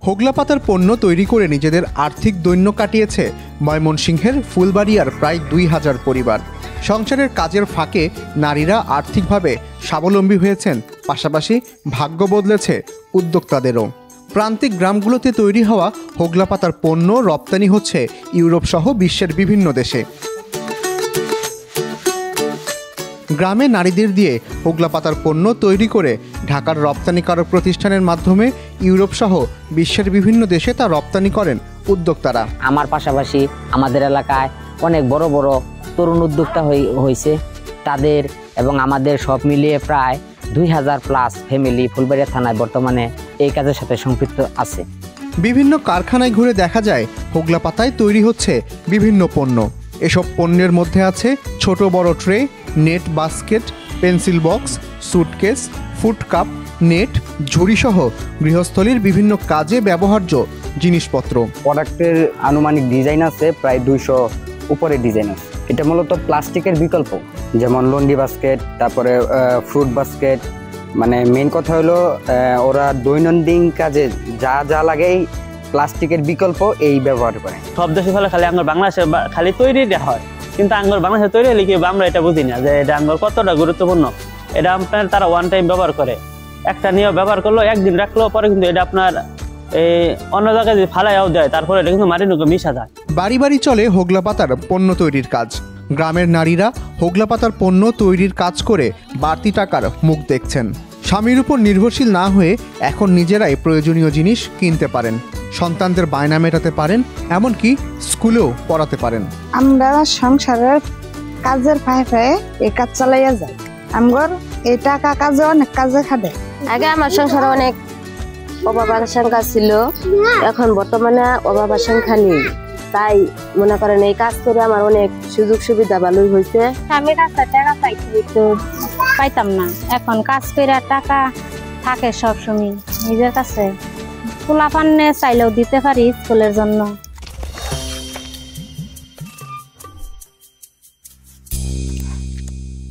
হোগলা পাতার পণ্য তৈরি করে নিজেদের আর্থিক দৈন্য কাটিয়েছে ময়মনসিংহের ফুলবাড়িয়ার প্রায় ২,০০০ পরিবার। সংসারের কাজের ফাঁকে নারীরা আর্থিকভাবে স্বাবলম্বী হয়েছেন, পাশাপাশি ভাগ্য বদলেছে উদ্যোক্তাদেরও। প্রান্তিক গ্রামগুলোতে তৈরি হওয়া হোগলা পাতার পণ্য রপ্তানি হচ্ছে ইউরোপ সহ বিশ্বের বিভিন্ন দেশে। গ্রামে নারীদের দিয়ে হোগলা পাতার পণ্য তৈরি করে ঢাকার রপ্তানিকারক প্রতিষ্ঠানের মাধ্যমে ইউরোপ সহ বিশ্বের বিভিন্ন দেশে তা রপ্তানি করেন উদ্যোক্তারা। আমার পাশাপাশি আমাদের এলাকায় অনেক বড় বড় তরুণ উদ্যোক্তা হয়েছে, তাদের এবং আমাদের সব মিলিয়ে প্রায় ২,০০০+ ফ্যামিলি ফুলবাড়িয়া থানায় বর্তমানে এই কাজের সাথে সম্পৃক্ত আছে। বিভিন্ন কারখানায় ঘুরে দেখা যায় হোগলা পাতায় তৈরি হচ্ছে বিভিন্ন পণ্য। এসব পণ্যের মধ্যে আছে ছোট বড় tray, net basket, pencil box, suitcase, food cup, net, ঝুড়িসহ গৃহস্থলীর বিভিন্ন কাজে ব্যবহার্য জিনিসপত্র। প্রোডাক্টের আনুমানিক ডিজাইন আছে প্রায় ২০০ উপরে ডিজাইন আছে। এটা মূলত প্লাস্টিকের বিকল্প, যেমন লন্ডি বাস্কেট, তারপরে ফ্রুট বাস্কেট। মানে মেন কথা হলো ওরা দৈনন্দিন কাজে যা যা লাগে প্লাস্টিকের বিকল্প এই ব্যবহার করে। সব দেশে ফলে খালি আমার বাংলাদেশে খালি তৈরিটা হয়, কিন্তু আঙ্গুর বাংলাদেশে তৈরি হলে কি আমরা এটা বুঝি না যে এটা আঙ্গুর কতটা গুরুত্বপূর্ণ। এটা আপনার তারা ওয়ান টাইম ব্যবহার করে, একটা নিয়ে ব্যবহার করলো, একদিন রাখলো, পরে কিন্তু এটা আপনার অন্য জায়গায় যদি ফালাইয়াও দেয়, তারপরে এটা কিন্তু মাটির সঙ্গে মিশা যায়। বাড়ি বাড়ি চলে হোগলা পাতার পণ্য তৈরির কাজ। গ্রামের নারীরা হোগলা পাতার পণ্য তৈরির কাজ করে বাড়তি টাকার মুখ দেখছেন। স্বামীর উপর নির্ভরশীল না হয়ে এখন নিজেরাই প্রয়োজনীয় জিনিস কিনতে পারেন, সন্তানদের বায়না মেটাতে পারেন, এমনকি স্কুলেও পড়াতে পারেন। আমরা সংসারের কাজের ফাঁকে এই কাজ চালাইয়া যাই। আমার এই টাকা কাজে অনেক কাজে খাটে। আগে আমার সংসারে অনেক অভাবের সংখ্যা ছিল, এখন বর্তমানে অভাবের সংখ্যা নেই। তাই মনে করেন এই কাজ করে আমার অনেক সুযোগ সুবিধা ভালোই হয়েছে। আমি রাস্তা টাকা পাইছি তো পাইতাম না, এখন কাজ করে টাকা থাকে সবসময় নিজের কাছে। পোলাপান চাইলেও দিতে পারি স্কুলের জন্য।